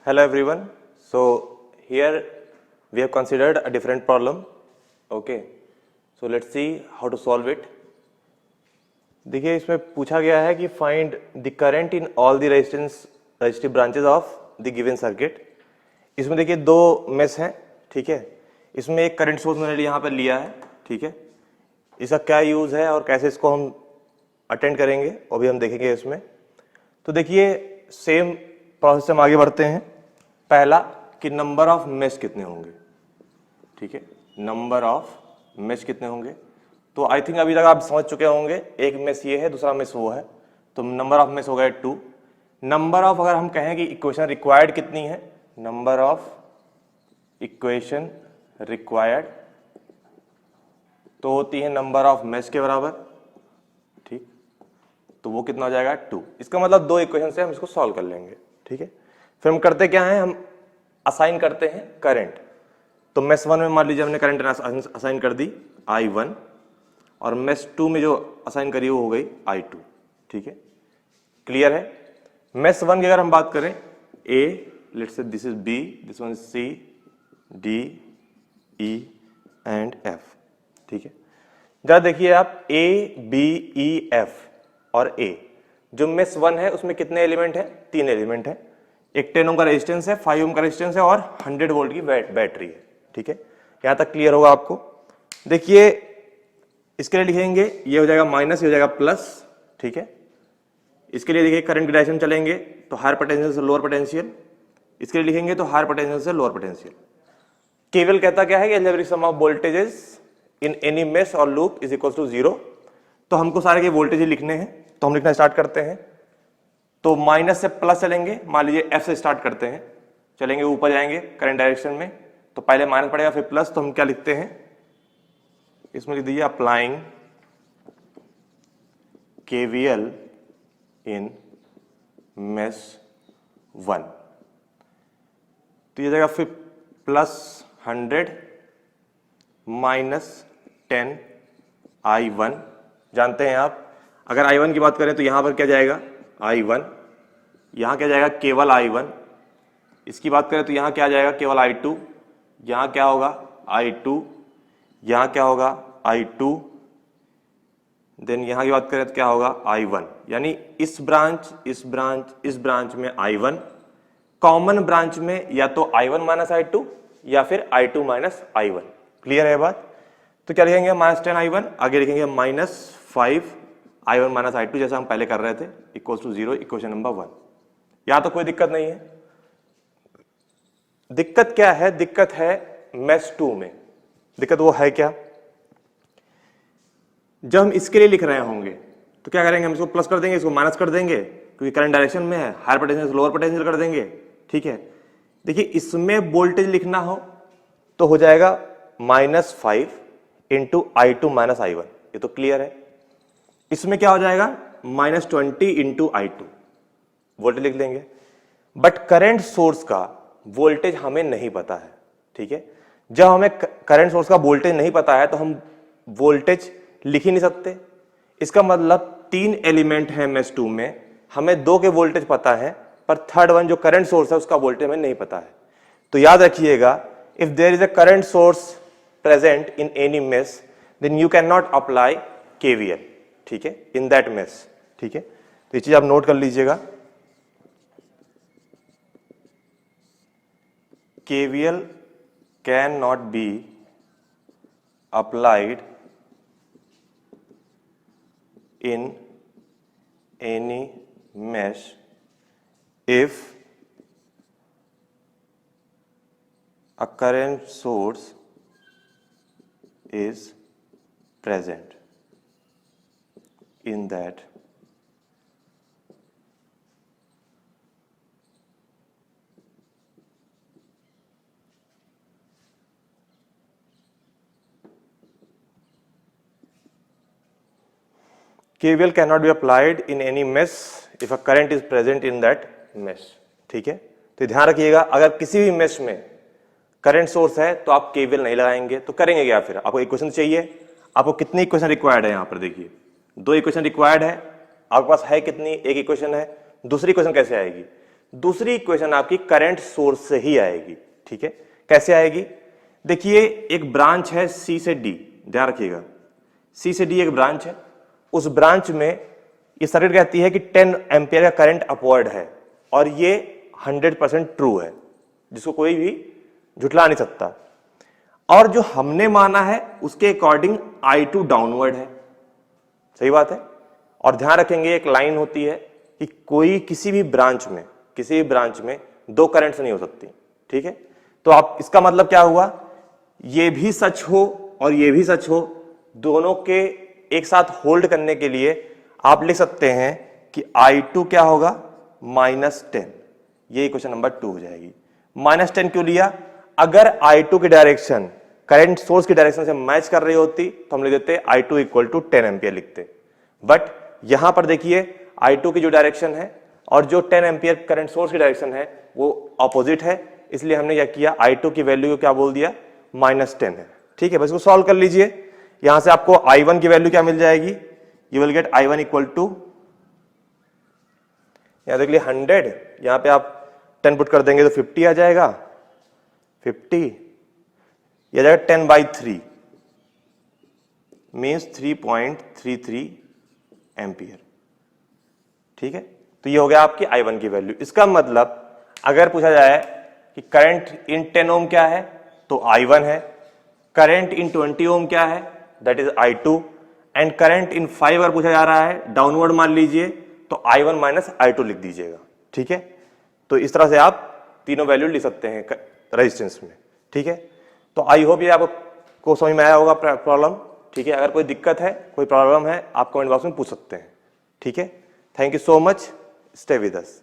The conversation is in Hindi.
Hello everyone. So here we have considered a different problem. Okay. So let's see how to solve it. देखिए इसमें पूछा गया है कि find the current in all the resistive branches of the given circuit. इसमें देखिए दो मेश हैं, ठीक है. इसमें एक करंट सोर्स मैंने यहाँ पर लिया है, ठीक है. इसका क्या यूज है और कैसे इसको हम अटेंड करेंगे वो भी हम देखेंगे इसमें. तो देखिए सेम प्रोसेस से हम आगे बढ़ते हैं. पहला कि नंबर ऑफ मेश कितने होंगे, ठीक है. नंबर ऑफ मेश कितने होंगे, तो आई थिंक अभी तक आप समझ चुके होंगे. एक मेश ये है, दूसरा मेश वो है, तो नंबर ऑफ मेश हो गए 2. नंबर ऑफ अगर हम कहें कि इक्वेशन रिक्वायर्ड कितनी है, नंबर ऑफ इक्वेशन रिक्वायर्ड तो होती है नंबर ऑफ मेश के बराबर, ठीक. तो वो कितना हो जाएगा 2. इसका मतलब दो इक्वेशन से हम इसको सॉल्व कर लेंगे, ठीक है. फिर हम करते क्या है, हम असाइन करते हैं करंट. तो मेश 1 में मान लीजिए हमने करंट असाइन कर दी I1 और मेश 2 में जो असाइन करी वो हो गई I2, ठीक है. क्लियर है. मेश 1 की अगर हम बात करें A, let's say this is B, this one is C, D, E and F, ठीक है. जरा देखिए आप A, B, E, F और A, जो मेश 1 है उसमें कितने एलिमेंट है, 3 एलिमेंट है. एक 10 ओम का रेजिस्टेंस है, 5 ओम का रेजिस्टेंस है और 100 वोल्ट की बैटरी है, ठीक है. यहां तक क्लियर होगा आपको. देखिए इसके लिए लिखेंगे, ये हो जाएगा माइनस, ये हो जाएगा प्लस, ठीक है. इसके लिए देखिए करंट की डायरेक्शन चलेंगे तो हायर पोटेंशियल से लोअर पोटेंशियल, इसके लिए लिखेंगे तो हायर पोटेंशियल से लोअर पोटेंशियल. केवीएल कहता क्या है कि algebraic sum of voltages in any mesh और लूप इज इक्वल टू 0. तो हमको सारे के वोल्टेज लिखने हैं, तो हम लिखना स्टार्ट करते हैं. तो माइनस से प्लस चलेंगे, मान लीजिए F से स्टार्ट करते हैं, चलेंगे ऊपर जाएंगे करंट डायरेक्शन में, तो पहले माइनस पड़ेगा फिर प्लस. तो हम क्या लिखते हैं, इसमें लिख दीजिए अप्लाइंग KVL इन मेश 1. तो ये जाएगा फिर प्लस 100 माइनस 10 I1. जानते हैं आप, अगर I1 की बात करें तो यहां पर क्या जाएगा I1, यहां क्या जाएगा केवल I1. इसकी बात करें तो यहां क्या जाएगा केवल I2, यहां क्या होगा I2, यहां क्या होगा I2, देन यहां की बात करें तो क्या होगा I1. यानी इस ब्रांच, इस ब्रांच, इस ब्रांच में I1, कॉमन ब्रांच में या तो I1 माइनस I2 या फिर I2 माइनस I1. क्लियर है बात. तो क्या लिखेंगे माइनस 10 I1, आगे लिखेंगे माइनस 5 I1 माइनस I2 जैसा हम पहले कर रहे थे, इक्वल टू 0, इक्वेशन नंबर 1. यहां तो कोई दिक्कत नहीं है. दिक्कत क्या है, दिक्कत है मेश 2 में. दिक्कत वो है क्या, जब हम इसके लिए लिख रहे होंगे तो क्या करेंगे, हम इसको प्लस कर देंगे, इसको माइनस कर देंगे, क्योंकि करंट डायरेक्शन में है, हायर पोटेंशियल से लोअर पोटेंशियल कर देंगे, ठीक है. देखिए इसमें वोल्टेज लिखना हो तो हो जाएगा minus 5 into I2 minus I1, ये तो क्लियर है. इसमें क्या हो जाएगा माइनस 20 इंटू I2, वोल्टेज लिख लेंगे. बट करंट सोर्स का वोल्टेज हमें नहीं पता है, ठीक है. जब हमें करंट सोर्स का वोल्टेज नहीं पता है तो हम वोल्टेज लिख ही नहीं सकते. इसका मतलब 3 एलिमेंट है मेश 2 में, हमें 2 के वोल्टेज पता है, पर थर्ड वन जो करंट सोर्स है उसका वोल्टेज हमें नहीं पता है. तो याद रखिएगा, if there is a current source present in any mesh then you can not apply KVL, ठीक है, इन दैट मेश, ठीक है. तो ये चीज आप नोट कर लीजिएगा. KVL can not be applied in any mesh if a current source is present in that KVL cannot be applied in any mesh if a current is present in that mesh, ठीक है. तो ध्यान रखिएगा, अगर किसी भी मेश में करंट सोर्स है तो आप KVL नहीं लगाएंगे, तो करेंगे क्या फिर. आपको इक्वेशन चाहिए, आपको कितनी इक्वेशन रिक्वायर्ड है, यहां पर देखिए 2 इक्वेशन रिक्वायर्ड है. आपके पास है कितनी, एक इक्वेशन है. दूसरी इक्वेशन कैसे आएगी, दूसरी इक्वेशन आपकी करंट सोर्स से ही आएगी। ठीक है, कैसे आएगी? देखिए एक ब्रांच है सी से डी, ध्यान रखिएगा, सी से डी एक ब्रांच है। उस ब्रांच में ये सर्किट कहती है कि 10 एम्पियर का करंट अपवर्ड है और ये 100% ट्रू है, जिसको कोई भी झुठला नहीं सकता। और जो हमने माना है उसके अकॉर्डिंग I2 डाउनवर्ड है, सही बात है। और ध्यान रखेंगे एक लाइन होती है कि कोई किसी भी ब्रांच में दो करंट्स नहीं हो सकती। ठीक है, तो आप इसका मतलब क्या हुआ, ये भी सच हो और ये भी सच हो, दोनों के एक साथ होल्ड करने के लिए आप लिख सकते हैं कि I2 क्या होगा, -10। ये इक्वेशन नंबर 2 हो जाएगी। -10 क्यों लिया? अगर I2 की डायरेक्शन करंट सोर्स की डायरेक्शन से मैच कर रही होती तो हम लिख देते I2 इक्वल टू 10 एम्पियर लिखते। बट यहां पर देखिए I2 की जो डायरेक्शन है और जो 10 एम्पियर करंट सोर्स की डायरेक्शन है वो ऑपोजिट है, इसलिए हमने क्या किया, I2 की वैल्यू को क्या बोल दिया, -10 है। ठीक है, बस इसको सॉल्व कर लीजिए। यहां से आपको I1 की वैल्यू क्या मिल जाएगी, you will get I1 equal to, यहां देख लिए 100, यहां पे आप 10 पुट कर देंगे तो 50 आ जाएगा, 50 यह जाएगा 10/3 मीन्स 3.33 एम्पियर। ठीक है, तो ये हो गया आपकी I1 की वैल्यू। इसका मतलब अगर पूछा जाए कि करंट इन 10 ओम क्या है तो I1 है, करंट इन 20 ओम क्या है that is I2, and current in 5 अगर पूछा जा रहा है डाउनवर्ड मान लीजिए तो I1 माइनस I2 लिख दीजिएगा। ठीक है, तो इस तरह से आप तीनों वैल्यू लिख सकते हैं रेजिस्टेंस में। ठीक है, तो आई होप ये आपको समझ में आया होगा प्रॉब्लम। ठीक है, अगर कोई दिक्कत है, कोई प्रॉब्लम है, आप कमेंट बॉक्स में पूछ सकते हैं। ठीक है, thank you so much, stay with us.